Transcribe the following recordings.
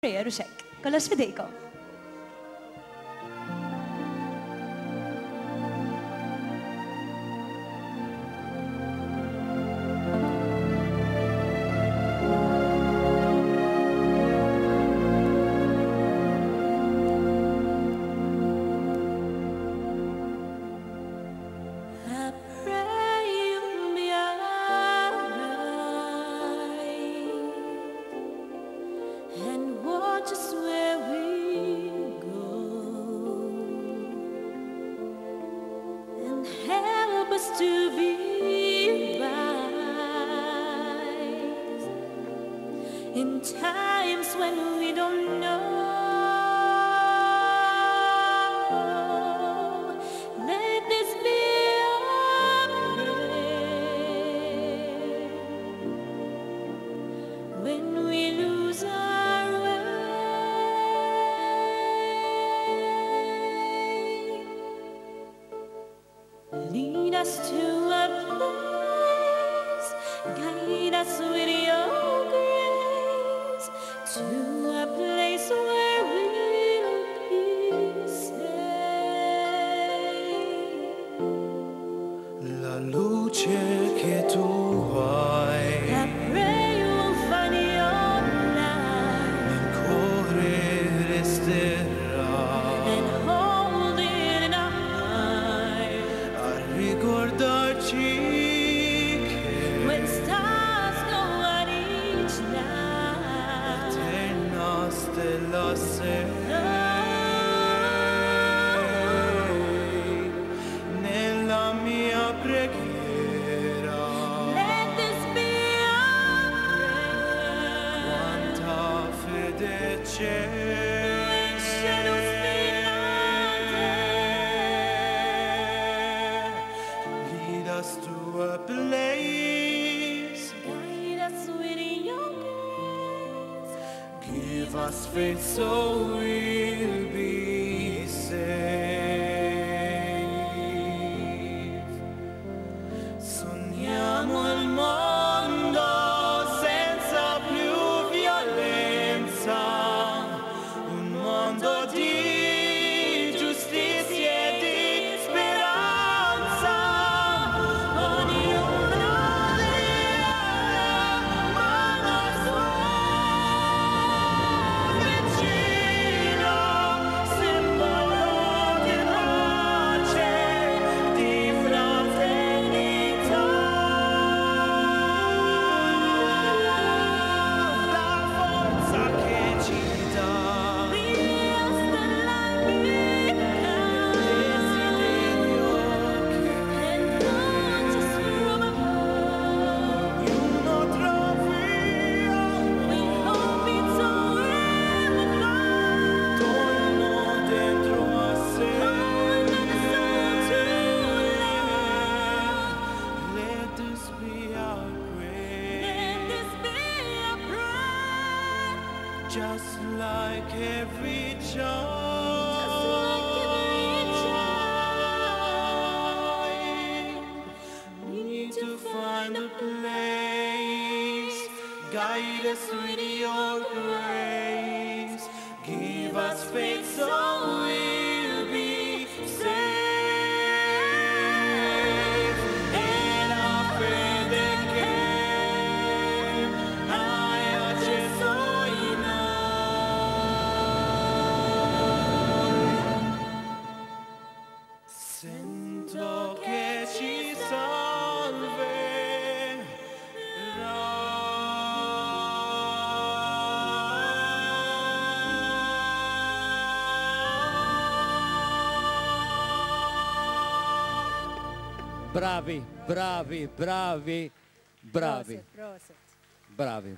prayer u xek. Kollox fidejkom. To be wise in times when we don't know. Let this be our prayer when we lose our way. Lead us to a place, guide us with your grace, to a place where we'll be safe. La luce che tu hai, I pray you'll find your light nel cuore resterà, and hold it in our heart. a ricordarci che When stars go out each night, eterna stella sei nella mia preghiera. let this be our prayer. Quanta fede c'è, When shadows fill our day, lead us to a place, guide us with your grace. give us faith so we'll be safe. Sogniamo il mondo senza più violenza, un mondo di giustizia e di speranza. Ognuno dia la mano al suo vicino, simbolo di pace, di fraternità. La forza che ci dà Be us the light behind, desiderio che and not just from above. ognuno trovi We hope it's all in love. torno dentro a sé. Let this be our prayer, just like every child. Need to find a place, guide us with your grace, give us faith so we'll be safe. E la fede che hai acceso in noi, sento che ci Bravi, bravi, bravi, bravi, bravi.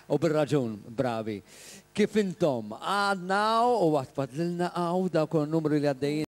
U bil-raġun, bravi. Kif intom, għadna u għatfadlilna għaw dak numru li għaddejjin.